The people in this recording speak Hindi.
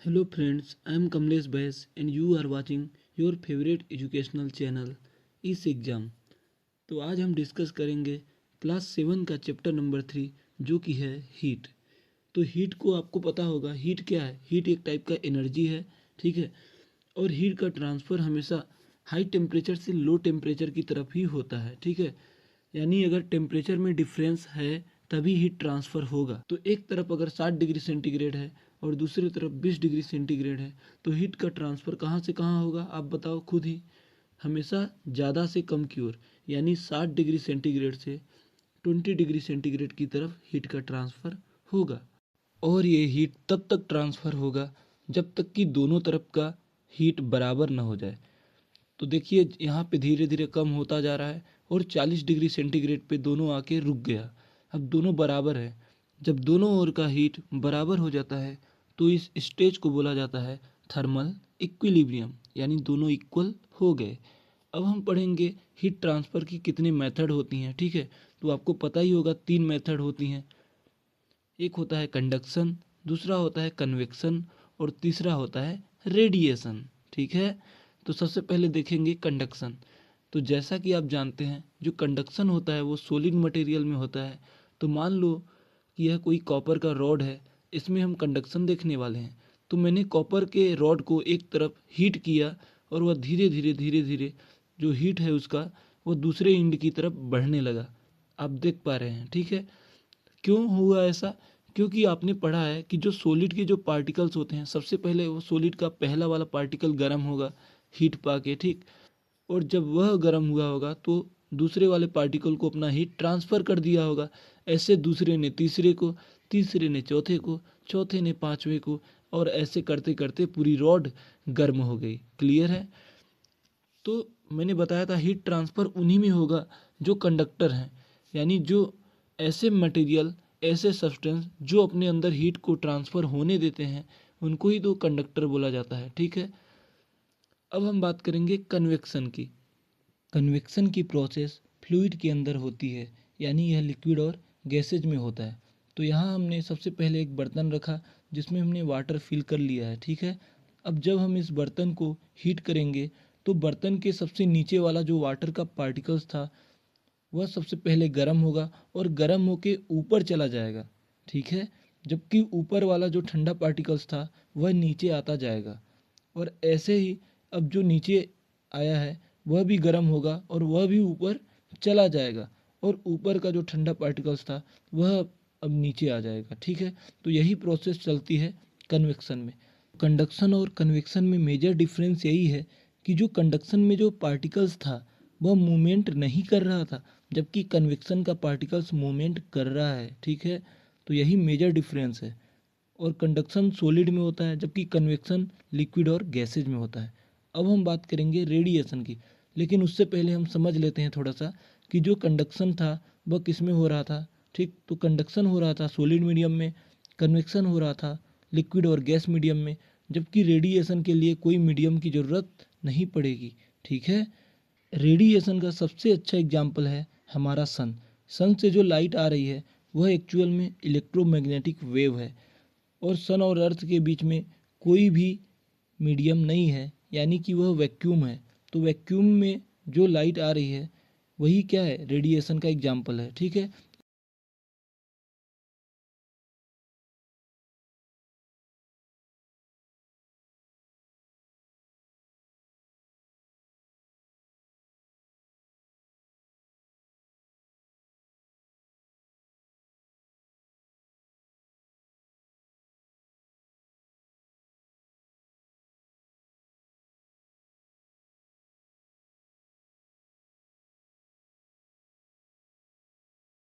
Hello friends, I am Kamlesh Bains and you are watching your favorite educational channel इस एग्ज़ाम। तो आज हम डिस्कस करेंगे क्लास 7 का चैप्टर नंबर 3 जो कि है हीट। तो हीट को आपको पता होगा, हीट क्या है? हीट एक टाइप का एनर्जी है, ठीक है। और हीट का ट्रांसफ़र हमेशा हाई टेम्परेचर से लो टेम्परेचर की तरफ ही होता है, ठीक है। यानी अगर टेम्परेचर में डिफरेंस है तभी हीट ट्रांसफ़र होगा। तो एक तरफ अगर 60 डिग्री सेंटीग्रेड है और दूसरी तरफ 20 डिग्री सेंटीग्रेड है तो हीट का ट्रांसफ़र कहाँ से कहाँ होगा आप बताओ खुद ही। हमेशा ज़्यादा से कम की ओर, यानी 60 डिग्री सेंटीग्रेड से 20 डिग्री सेंटीग्रेड की तरफ हीट का ट्रांसफ़र होगा। और ये हीट तब तक ट्रांसफ़र होगा जब तक कि दोनों तरफ का हीट बराबर ना हो जाए। तो देखिए यहाँ पे धीरे धीरे कम होता जा रहा है और 40 डिग्री सेंटीग्रेड पे दोनों आके रुक गया। अब दोनों बराबर है। जब दोनों ओर का हीट बराबर हो जाता है तो इस स्टेज को बोला जाता है थर्मल इक्विलिब्रियम, यानी दोनों इक्वल हो गए। अब हम पढ़ेंगे हीट ट्रांसफ़र की कितने मेथड होती हैं, ठीक है। तो आपको पता ही होगा 3 मेथड होती हैं। एक होता है कंडक्शन, दूसरा होता है कन्वेक्शन और तीसरा होता है रेडिएशन, ठीक है। तो सबसे पहले देखेंगे कंडक्शन। तो जैसा कि आप जानते हैं जो कंडक्शन होता है वो सॉलिड मटेरियल में होता है। तो मान लो कि यह कोई कॉपर का रॉड है, इसमें हम कंडक्शन देखने वाले हैं। तो मैंने कॉपर के रॉड को एक तरफ हीट किया और वह धीरे धीरे जो हीट है उसका वो दूसरे एंड की तरफ बढ़ने लगा। आप देख पा रहे हैं, ठीक है। क्यों हुआ ऐसा? क्योंकि आपने पढ़ा है कि जो सॉलिड के जो पार्टिकल्स होते हैं, सबसे पहले वो सॉलिड का पहला वाला पार्टिकल गर्म होगा हीट पाके, ठीक। और जब वह गर्म हुआ होगा तो दूसरे वाले पार्टिकल को अपना हीट ट्रांसफ़र कर दिया होगा। ऐसे दूसरे ने तीसरे को, तीसरे ने चौथे को, चौथे ने पांचवे को, और ऐसे करते करते पूरी रॉड गर्म हो गई। क्लियर है? तो मैंने बताया था हीट ट्रांसफ़र उन्हीं में होगा जो कंडक्टर हैं, यानी जो ऐसे मटेरियल, ऐसे सब्सटेंस जो अपने अंदर हीट को ट्रांसफ़र होने देते हैं उनको ही तो कंडक्टर बोला जाता है, ठीक है। अब हम बात करेंगे कन्वेक्शन की। कन्वेक्शन की प्रोसेस फ्लूइड के अंदर होती है, यानी यह लिक्विड और गैसेज में होता है। तो यहाँ हमने सबसे पहले एक बर्तन रखा जिसमें हमने वाटर फिल कर लिया है, ठीक है। अब जब हम इस बर्तन को हीट करेंगे तो बर्तन के सबसे नीचे वाला जो वाटर का पार्टिकल्स था वह सबसे पहले गर्म होगा और गर्म होके ऊपर चला जाएगा, ठीक है। जबकि ऊपर वाला जो ठंडा पार्टिकल्स था वह नीचे आता जाएगा। और ऐसे ही अब जो नीचे आया है वह भी गर्म होगा और वह भी ऊपर चला जाएगा, और ऊपर का जो ठंडा पार्टिकल्स था वह अब नीचे आ जाएगा, ठीक है। तो यही प्रोसेस चलती है कन्वेक्शन में। कंडक्शन और कन्वेक्शन में मेजर डिफरेंस यही है कि जो कंडक्शन में जो पार्टिकल्स था वह मूवमेंट नहीं कर रहा था, जबकि कन्वेक्शन का पार्टिकल्स मूवमेंट कर रहा है, ठीक है। तो यही मेजर डिफरेंस है। और कंडक्शन सॉलिड में होता है जबकि कन्वेक्शन लिक्विड और गैसेज में होता है। अब हम बात करेंगे रेडिएशन की, लेकिन उससे पहले हम समझ लेते हैं थोड़ा सा कि जो कंडक्शन था वह किस में हो रहा था, ठीक। तो कंडक्शन हो रहा था सॉलिड मीडियम में, कन्वेक्शन हो रहा था लिक्विड और गैस मीडियम में, जबकि रेडिएशन के लिए कोई मीडियम की ज़रूरत नहीं पड़ेगी, ठीक है। रेडिएशन का सबसे अच्छा एग्जाम्पल है हमारा सन। सन से जो लाइट आ रही है वह एक्चुअल में इलेक्ट्रोमैग्नेटिक वेव है, और सन और अर्थ के बीच में कोई भी मीडियम नहीं है, यानी कि वह वैक्यूम है। तो वैक्यूम में जो लाइट आ रही है वही क्या है, रेडिएशन का एग्जाम्पल है, ठीक है।